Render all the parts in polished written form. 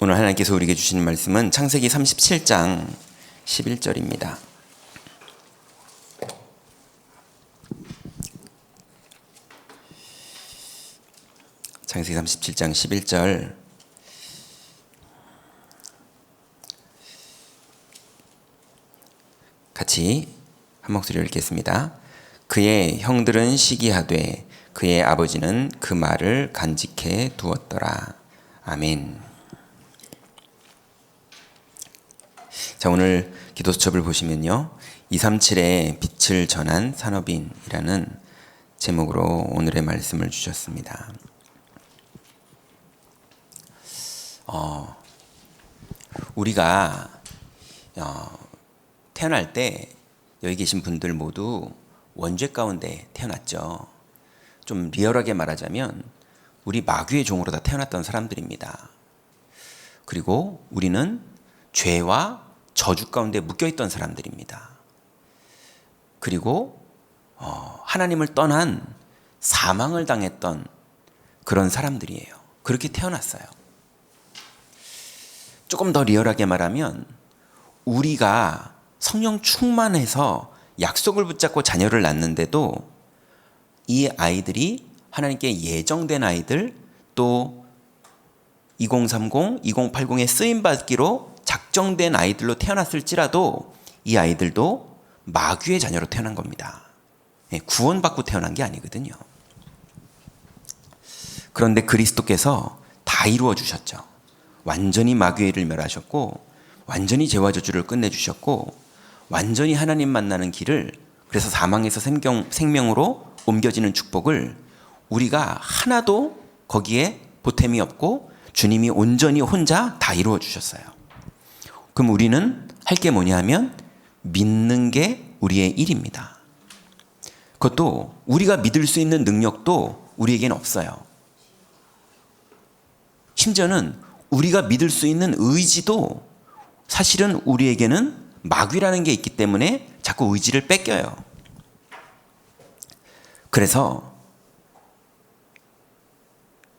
오늘 하나님께서 우리에게 주신 말씀은 창세기 37장 11절입니다. 창세기 37장 11절 같이 한 목소리로 읽겠습니다. 그의 형들은 시기하되 그의 아버지는 그 말을 간직해 두었더라. 아멘. 자, 오늘 기도수첩을 보시면요, 237의 빛을 전한 산업인이라는 제목으로 오늘의 말씀을 주셨습니다. 우리가 태어날 때 여기 계신 분들 모두 원죄 가운데 태어났죠. 좀 리얼하게 말하자면 우리 마귀의 종으로 다 태어났던 사람들입니다. 그리고 우리는 죄와 저주 가운데 묶여있던 사람들입니다. 그리고 하나님을 떠난 사망을 당했던 그런 사람들이에요. 그렇게 태어났어요. 조금 더 리얼하게 말하면 우리가 성령 충만해서 약속을 붙잡고 자녀를 낳는데도 이 아이들이 하나님께 예정된 아이들, 또 2030, 2080에 쓰임받기로 작정된 아이들로 태어났을지라도 이 아이들도 마귀의 자녀로 태어난 겁니다. 구원받고 태어난 게 아니거든요. 그런데 그리스도께서 다 이루어 주셨죠. 완전히 마귀의 일을 멸하셨고, 완전히 죄와 저주를 끝내주셨고, 완전히 하나님 만나는 길을, 그래서 사망에서 생명으로 옮겨지는 축복을 우리가 하나도 거기에 보탬이 없고 주님이 온전히 혼자 다 이루어 주셨어요. 그럼 우리는 할 게 뭐냐 하면 믿는 게 우리의 일입니다. 그것도 우리가 믿을 수 있는 능력도 우리에겐 없어요. 심지어는 우리가 믿을 수 있는 의지도 사실은 우리에게는 마귀라는 게 있기 때문에 자꾸 의지를 뺏겨요. 그래서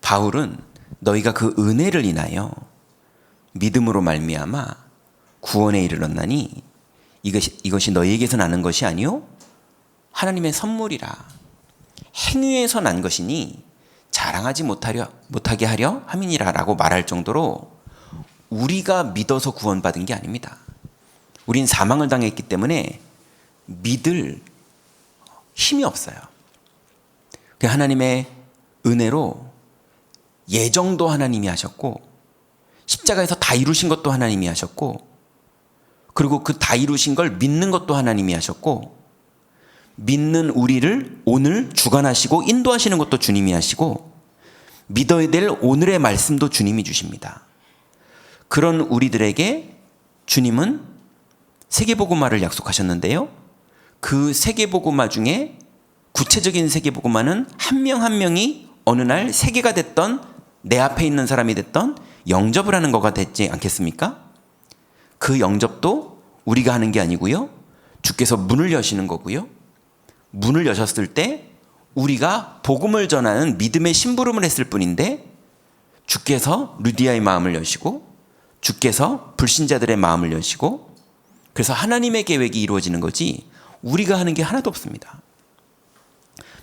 바울은 너희가 그 은혜를 인하여 믿음으로 말미암아 구원에 이르렀나니 이것이 너희에게서 나는 것이 아니요 하나님의 선물이라. 행위에서 난 것이니 자랑하지 못하게 하려 함이니라 라고 말할 정도로 우리가 믿어서 구원받은 게 아닙니다. 우린 사망을 당했기 때문에 믿을 힘이 없어요. 하나님의 은혜로 예정도 하나님이 하셨고, 십자가에서 다 이루신 것도 하나님이 하셨고, 그리고 그 다 이루신 걸 믿는 것도 하나님이 하셨고, 믿는 우리를 오늘 주관하시고 인도하시는 것도 주님이 하시고, 믿어야 될 오늘의 말씀도 주님이 주십니다. 그런 우리들에게 주님은 세계복음화를 약속하셨는데요, 그 세계복음화 중에 구체적인 세계복음화는 한 명 한 명이 어느 날 세계가 됐던, 내 앞에 있는 사람이 됐던 영접을 하는 거가 됐지 않겠습니까? 그 영접도 우리가 하는 게 아니고요, 주께서 문을 여시는 거고요, 문을 여셨을 때 우리가 복음을 전하는 믿음의 심부름을 했을 뿐인데, 주께서 루디아의 마음을 여시고 주께서 불신자들의 마음을 여시고, 그래서 하나님의 계획이 이루어지는 거지 우리가 하는 게 하나도 없습니다.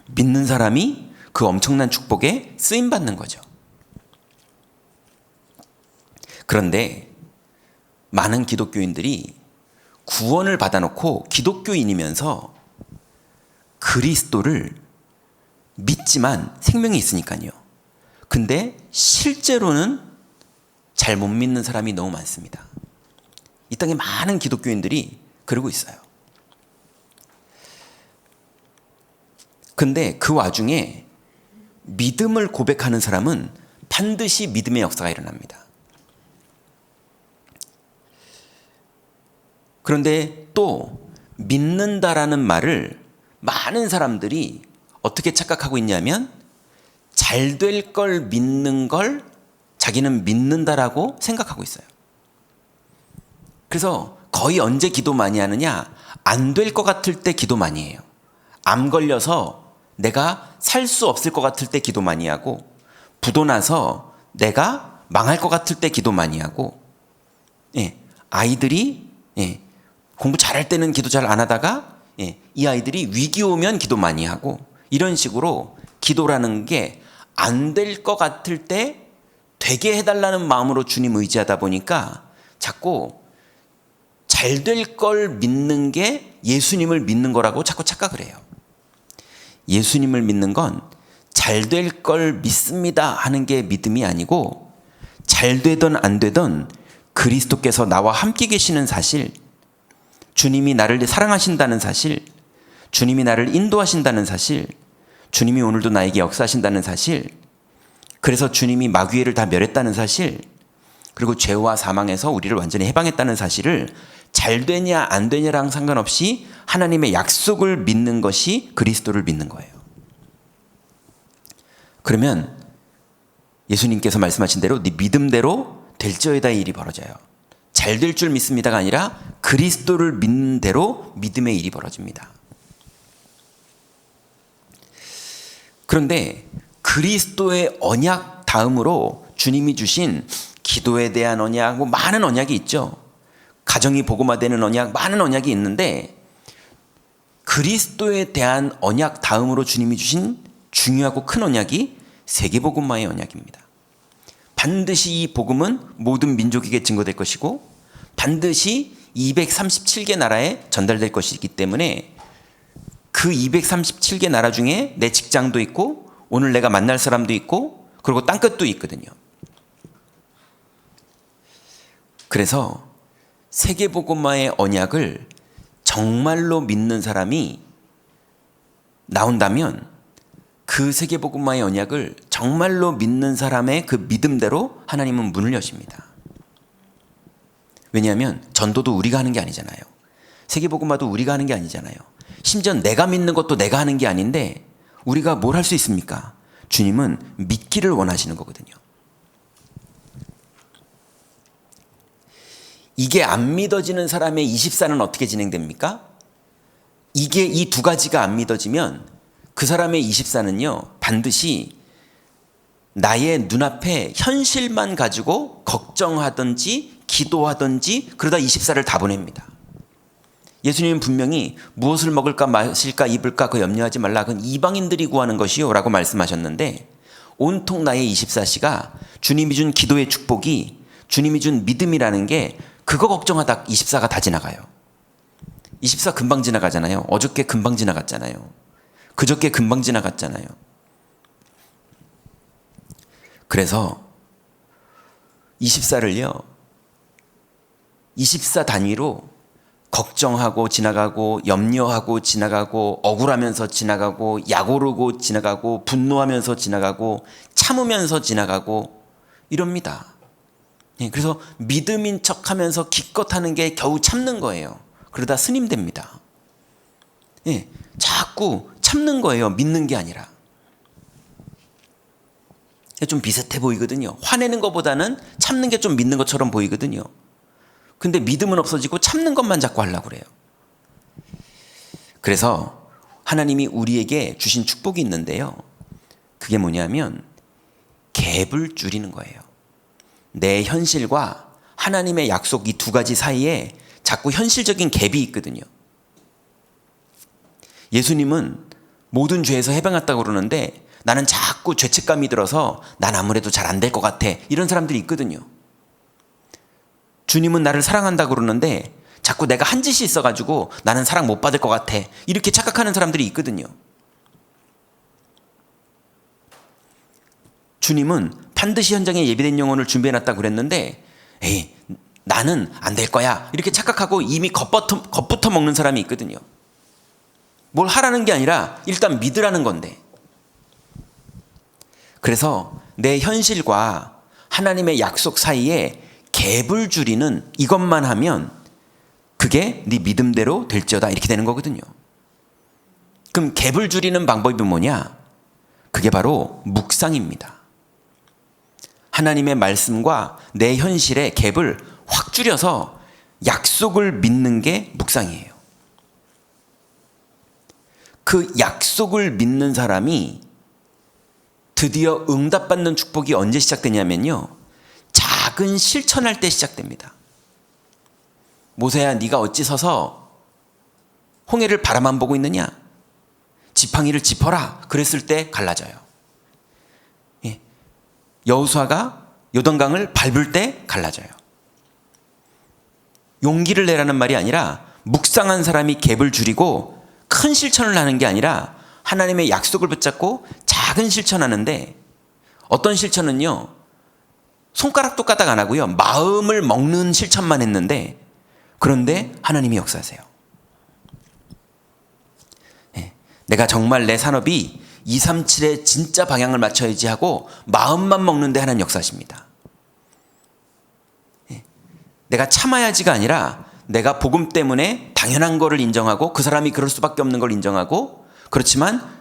믿는 사람이 그 엄청난 축복에 쓰임받는 거죠. 그런데 많은 기독교인들이 구원을 받아놓고 기독교인이면서 그리스도를 믿지만 생명이 있으니까요. 근데 실제로는 잘 못 믿는 사람이 너무 많습니다. 이 땅에 많은 기독교인들이 그러고 있어요. 근데 그 와중에 믿음을 고백하는 사람은 반드시 믿음의 역사가 일어납니다. 그런데 또 믿는다라는 말을 많은 사람들이 어떻게 착각하고 있냐면, 잘 될 걸 믿는 걸 자기는 믿는다라고 생각하고 있어요. 그래서 거의 언제 기도 많이 하느냐, 안 될 것 같을 때 기도 많이 해요. 암 걸려서 내가 살 수 없을 것 같을 때 기도 많이 하고, 부도 나서 내가 망할 것 같을 때 기도 많이 하고, 아이들이 공부 잘할 때는 기도 잘 안 하다가 이 아이들이 위기 오면 기도 많이 하고, 이런 식으로 기도라는 게 안 될 것 같을 때 되게 해달라는 마음으로 주님 의지하다 보니까 자꾸 잘 될 걸 믿는 게 예수님을 믿는 거라고 자꾸 착각을 해요. 예수님을 믿는 건 잘 될 걸 믿습니다 하는 게 믿음이 아니고, 잘 되든 안 되든 그리스도께서 나와 함께 계시는 사실, 주님이 나를 사랑하신다는 사실, 주님이 나를 인도하신다는 사실, 주님이 오늘도 나에게 역사하신다는 사실, 그래서 주님이 마귀를 다 멸했다는 사실, 그리고 죄와 사망에서 우리를 완전히 해방했다는 사실을 잘 되냐 안 되냐랑 상관없이 하나님의 약속을 믿는 것이 그리스도를 믿는 거예요. 그러면 예수님께서 말씀하신 대로 네 믿음대로 될지어다 이 일이 벌어져요. 잘 될 줄 믿습니다가 아니라 그리스도를 믿는 대로 믿음의 일이 벌어집니다. 그런데 그리스도의 언약 다음으로 주님이 주신 기도에 대한 언약, 많은 언약이 있죠. 가정이 복음화되는 언약, 많은 언약이 있는데, 그리스도에 대한 언약 다음으로 주님이 주신 중요하고 큰 언약이 세계복음화의 언약입니다. 반드시 이 복음은 모든 민족에게 증거될 것이고 반드시 237개 나라에 전달될 것이기 때문에, 그 237개 나라 중에 내 직장도 있고 오늘 내가 만날 사람도 있고 그리고 땅끝도 있거든요. 그래서 세계복음화의 언약을 정말로 믿는 사람이 나온다면, 그 세계복음화의 언약을 정말로 믿는 사람의 그 믿음대로 하나님은 문을 여십니다. 왜냐하면 전도도 우리가 하는 게 아니잖아요. 세계복음화도 우리가 하는 게 아니잖아요. 심지어 내가 믿는 것도 내가 하는 게 아닌데 우리가 뭘 할 수 있습니까? 주님은 믿기를 원하시는 거거든요. 이게 안 믿어지는 사람의 24는 어떻게 진행됩니까? 이게 이 두 가지가 안 믿어지면 그 사람의 24는요, 반드시 나의 눈앞에 현실만 가지고 걱정하든지 기도하든지 그러다 24를 다 보냅니다. 예수님은 분명히 무엇을 먹을까 마실까 입을까 그 염려하지 말라, 그건 이방인들이 구하는 것이요 라고 말씀하셨는데, 온통 나의 24시가 주님이 준 기도의 축복이, 주님이 준 믿음이라는 게, 그거 걱정하다 24가 다 지나가요. 24 금방 지나가잖아요. 어저께 금방 지나갔잖아요. 그저께 금방 지나갔잖아요. 그래서 24를요 24 단위로 걱정하고 지나가고 염려하고 지나가고 억울하면서 지나가고 약오르고 지나가고 분노하면서 지나가고 참으면서 지나가고 이럽니다. 그래서 믿음인 척하면서 기껏 하는 게 겨우 참는 거예요. 그러다 스님 됩니다. 자꾸 참는 거예요. 믿는 게 아니라. 좀 비슷해 보이거든요. 화내는 것보다는 참는 게 좀 믿는 것처럼 보이거든요. 근데 믿음은 없어지고 참는 것만 자꾸 하려고 그래요. 그래서 하나님이 우리에게 주신 축복이 있는데요. 그게 뭐냐면 갭을 줄이는 거예요. 내 현실과 하나님의 약속 이 두 가지 사이에 자꾸 현실적인 갭이 있거든요. 예수님은 모든 죄에서 해방했다고 그러는데 나는 자꾸 죄책감이 들어서 난 아무래도 잘 안 될 것 같아, 이런 사람들이 있거든요. 주님은 나를 사랑한다고 그러는데 자꾸 내가 한 짓이 있어가지고 나는 사랑 못 받을 것 같아, 이렇게 착각하는 사람들이 있거든요. 주님은 반드시 현장에 예비된 영혼을 준비해놨다고 그랬는데, 에이, 나는 안 될 거야, 이렇게 착각하고 이미 겁부터 먹는 사람이 있거든요. 뭘 하라는 게 아니라 일단 믿으라는 건데. 그래서 내 현실과 하나님의 약속 사이에 갭을 줄이는 이것만 하면 그게 네 믿음대로 될지어다, 이렇게 되는 거거든요. 그럼 갭을 줄이는 방법이 뭐냐? 그게 바로 묵상입니다. 하나님의 말씀과 내 현실의 갭을 확 줄여서 약속을 믿는 게 묵상이에요. 그 약속을 믿는 사람이 드디어 응답받는 축복이 언제 시작되냐면요, 작은 실천할 때 시작됩니다. 모세야, 네가 어찌 서서 홍해를 바라만 보고 있느냐? 지팡이를 짚어라. 그랬을 때 갈라져요. 예. 여호수아가 요단강을 밟을 때 갈라져요. 용기를 내라는 말이 아니라 묵상한 사람이 갭을 줄이고 큰 실천을 하는 게 아니라 하나님의 약속을 붙잡고 작은 실천하는데, 어떤 실천은요, 손가락도 까딱 안 하고요, 마음을 먹는 실천만 했는데, 그런데 하나님이 역사하세요. 네. 내가 정말 내 산업이 237에 진짜 방향을 맞춰야지 하고 마음만 먹는데 하나님 역사하십니다. 네. 내가 참아야지가 아니라 내가 복음 때문에 당연한 거를 인정하고 그 사람이 그럴 수밖에 없는 걸 인정하고, 그렇지만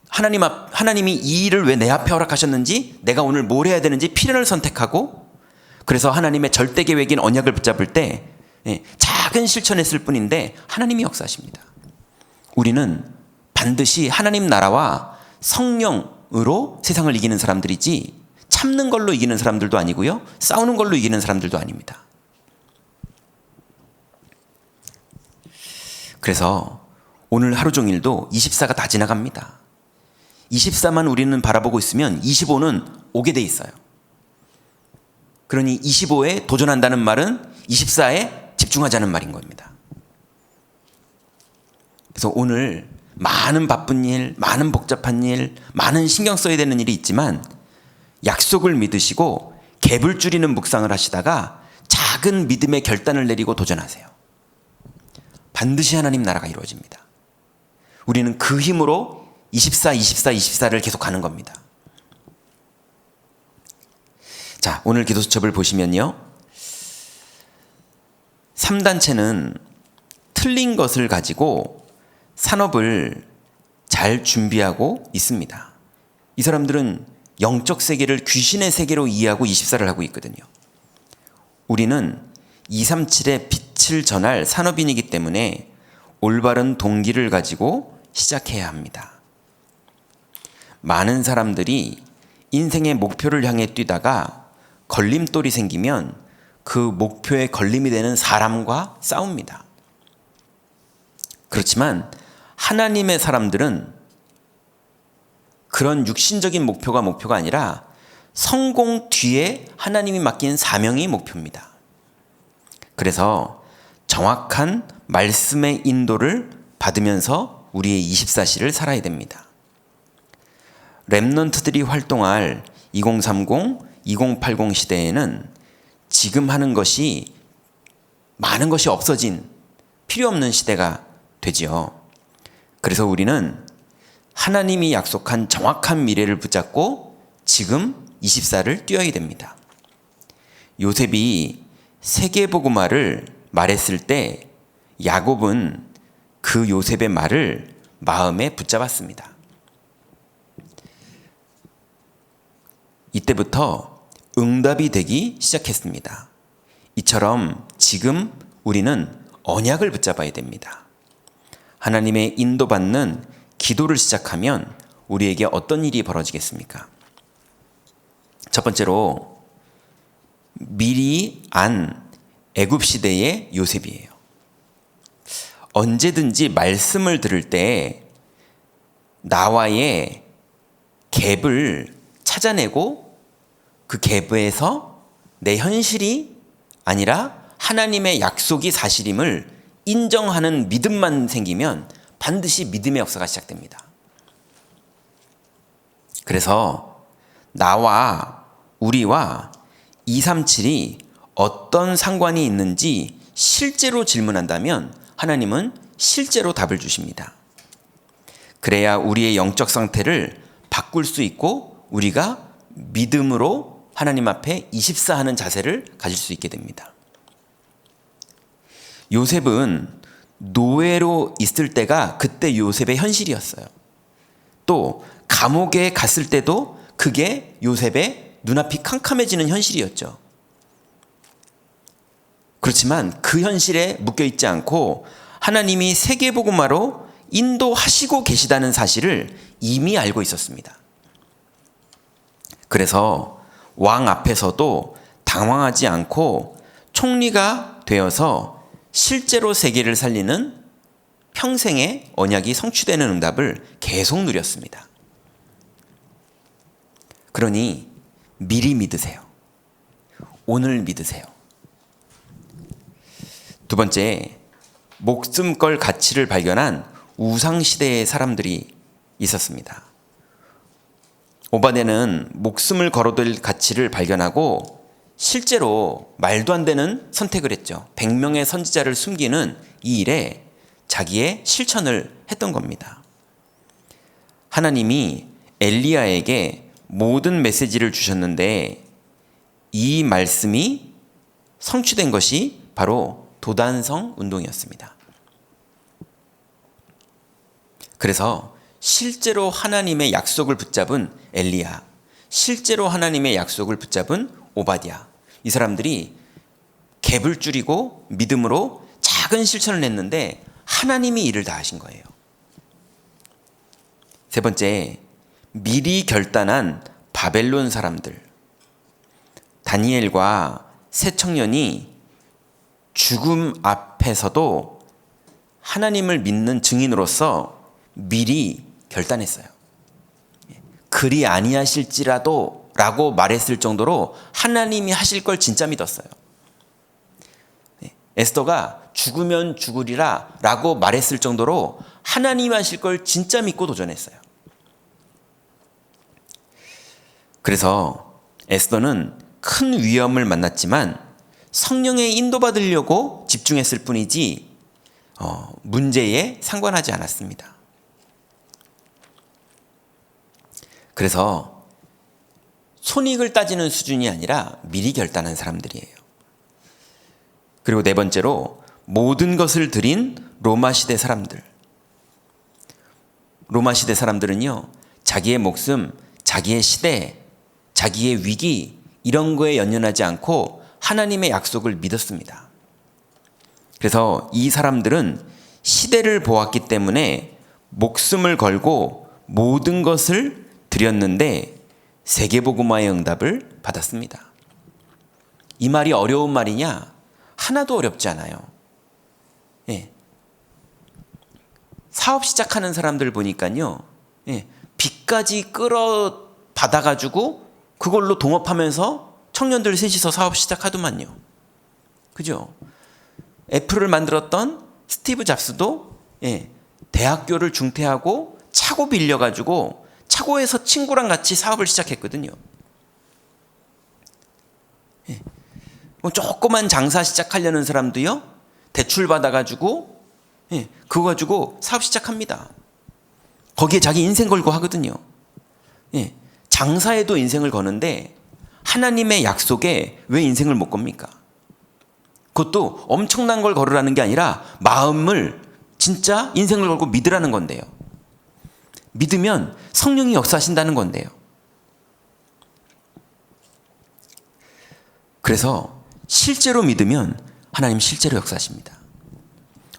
하나님이 이 일을 왜 내 앞에 허락하셨는지, 내가 오늘 뭘 해야 되는지 필연을 선택하고, 그래서 하나님의 절대 계획인 언약을 붙잡을 때 작은 실천했을 뿐인데 하나님이 역사하십니다. 우리는 반드시 하나님 나라와 성령으로 세상을 이기는 사람들이지, 참는 걸로 이기는 사람들도 아니고요, 싸우는 걸로 이기는 사람들도 아닙니다. 그래서 오늘 하루 종일도 24가 다 지나갑니다. 24만 우리는 바라보고 있으면 25는 오게 돼 있어요. 그러니 25에 도전한다는 말은 24에 집중하자는 말인 겁니다. 그래서 오늘 많은 바쁜 일, 많은 복잡한 일, 많은 신경 써야 되는 일이 있지만 약속을 믿으시고 갭을 줄이는 묵상을 하시다가 작은 믿음의 결단을 내리고 도전하세요. 반드시 하나님 나라가 이루어집니다. 우리는 그 힘으로 24를 계속 가는 겁니다. 자, 오늘 기도수첩을 보시면요, 3단체는 틀린 것을 가지고 산업을 잘 준비하고 있습니다. 이 사람들은 영적 세계를 귀신의 세계로 이해하고 24를 하고 있거든요. 우리는 237의 빛을 전할 산업인이기 때문에 올바른 동기를 가지고 시작해야 합니다. 많은 사람들이 인생의 목표를 향해 뛰다가 걸림돌이 생기면 그 목표에 걸림이 되는 사람과 싸웁니다. 그렇지만 하나님의 사람들은 그런 육신적인 목표가 아니라 성공 뒤에 하나님이 맡긴 사명이 목표입니다. 그래서 정확한 말씀의 인도를 받으면서 우리의 24시를 살아야 됩니다. 렘넌트들이 활동할 2030, 2080 시대에는 지금 하는 것이, 많은 것이 없어진 필요 없는 시대가 되지요. 그래서 우리는 하나님이 약속한 정확한 미래를 붙잡고 지금 24를 뛰어야 됩니다. 요셉이 세계복음화를 말했을 때 야곱은 그 요셉의 말을 마음에 붙잡았습니다. 이때부터 응답이 되기 시작했습니다. 이처럼 지금 우리는 언약을 붙잡아야 됩니다. 하나님의 인도받는 기도를 시작하면 우리에게 어떤 일이 벌어지겠습니까? 첫 번째로 미리 안 애굽 시대의 요셉이에요. 언제든지 말씀을 들을 때 나와의 갭을 찾아내고 그 갭에서 내 현실이 아니라 하나님의 약속이 사실임을 인정하는 믿음만 생기면 반드시 믿음의 역사가 시작됩니다. 그래서 나와 우리와 237이 어떤 상관이 있는지 실제로 질문한다면 하나님은 실제로 답을 주십니다. 그래야 우리의 영적 상태를 바꿀 수 있고 우리가 믿음으로 하나님 앞에 24 하는 자세를 가질 수 있게 됩니다. 요셉은 노예로 있을 때가 그때 요셉의 현실이었어요. 또 감옥에 갔을 때도 그게 요셉의 눈앞이 캄캄해지는 현실이었죠. 그렇지만 그 현실에 묶여있지 않고 하나님이 세계복음화로 인도하시고 계시다는 사실을 이미 알고 있었습니다. 그래서 왕 앞에서도 당황하지 않고 총리가 되어서 실제로 세계를 살리는 평생의 언약이 성취되는 응답을 계속 누렸습니다. 그러니 미리 믿으세요. 오늘 믿으세요. 두 번째, 목숨 걸 가치를 발견한 우상시대의 사람들이 있었습니다. 오바댜는 목숨을 걸어둘 가치를 발견하고 실제로 말도 안 되는 선택을 했죠. 100명의 선지자를 숨기는 이 일에 자기의 실천을 했던 겁니다. 하나님이 엘리야에게 모든 메시지를 주셨는데 이 말씀이 성취된 것이 바로 도단성 운동이었습니다. 그래서 실제로 하나님의 약속을 붙잡은 엘리야, 실제로 하나님의 약속을 붙잡은 오바댜, 이 사람들이 갭을 줄이고 믿음으로 작은 실천을 했는데 하나님이 일을 다 하신 거예요. 세 번째, 미리 결단한 바벨론 사람들. 다니엘과 세 청년이 죽음 앞에서도 하나님을 믿는 증인으로서 미리 결단했어요. 그리 아니하실지라도 라고 말했을 정도로 하나님이 하실 걸 진짜 믿었어요. 에스더가 죽으면 죽으리라 라고 말했을 정도로 하나님이 하실 걸 진짜 믿고 도전했어요. 그래서 에스더는 큰 위험을 만났지만 성령에 인도받으려고 집중했을 뿐이지 문제에 상관하지 않았습니다. 그래서 손익을 따지는 수준이 아니라 미리 결단한 사람들이에요. 그리고 네 번째로 모든 것을 드린 로마 시대 사람들. 로마 시대 사람들은요, 자기의 목숨, 자기의 시대, 자기의 위기 이런 거에 연연하지 않고 하나님의 약속을 믿었습니다. 그래서 이 사람들은 시대를 보았기 때문에 목숨을 걸고 모든 것을 드렸는데 세계복음화의 응답을 받았습니다. 이 말이 어려운 말이냐? 하나도 어렵지 않아요. 예. 사업 시작하는 사람들 보니까요, 예. 빚까지 끌어 받아가지고 그걸로 동업하면서 청년들 셋이서 사업 시작하더만요. 그죠? 애플을 만들었던 스티브 잡스도 대학교를 중퇴하고 차고 빌려가지고 차고에서 친구랑 같이 사업을 시작했거든요. 조그만 장사 시작하려는 사람도요, 대출 받아가지고 그거 가지고 사업 시작합니다. 거기에 자기 인생 걸고 하거든요. 장사에도 인생을 거는데 하나님의 약속에 왜 인생을 못 겁니까? 그것도 엄청난 걸 걸으라는 게 아니라 마음을 진짜 인생을 걸고 믿으라는 건데요. 믿으면 성령이 역사하신다는 건데요. 그래서 실제로 믿으면 하나님 실제로 역사하십니다.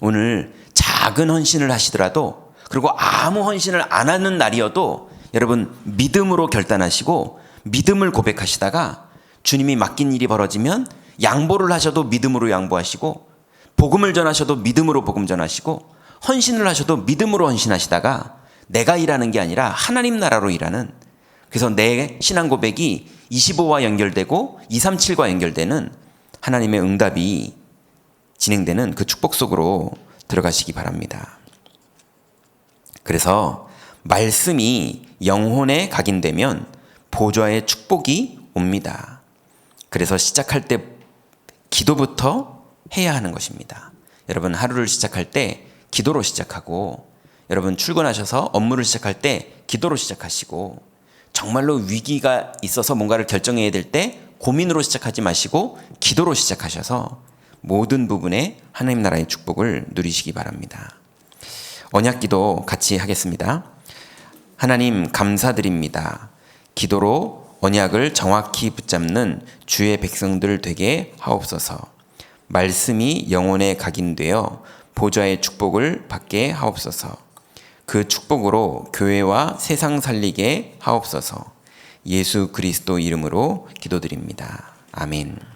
오늘 작은 헌신을 하시더라도, 그리고 아무 헌신을 안 하는 날이어도 여러분 믿음으로 결단하시고 믿음을 고백하시다가 주님이 맡긴 일이 벌어지면 양보를 하셔도 믿음으로 양보하시고, 복음을 전하셔도 믿음으로 복음 전하시고, 헌신을 하셔도 믿음으로 헌신하시다가 내가 일하는 게 아니라 하나님 나라로 일하는, 그래서 내 신앙 고백이 25와 연결되고 237과 연결되는 하나님의 응답이 진행되는 그 축복 속으로 들어가시기 바랍니다. 그래서 말씀이 영혼에 각인되면 보좌의 축복이 옵니다. 그래서 시작할 때 기도부터 해야 하는 것입니다. 여러분 하루를 시작할 때 기도로 시작하고, 여러분 출근하셔서 업무를 시작할 때 기도로 시작하시고, 정말로 위기가 있어서 뭔가를 결정해야 될 때 고민으로 시작하지 마시고 기도로 시작하셔서 모든 부분에 하나님 나라의 축복을 누리시기 바랍니다. 언약기도 같이 하겠습니다. 하나님 감사드립니다. 기도로 언약을 정확히 붙잡는 주의 백성들 되게 하옵소서. 말씀이 영혼에 각인되어 보좌의 축복을 받게 하옵소서. 그 축복으로 교회와 세상 살리게 하옵소서. 예수 그리스도 이름으로 기도드립니다. 아멘.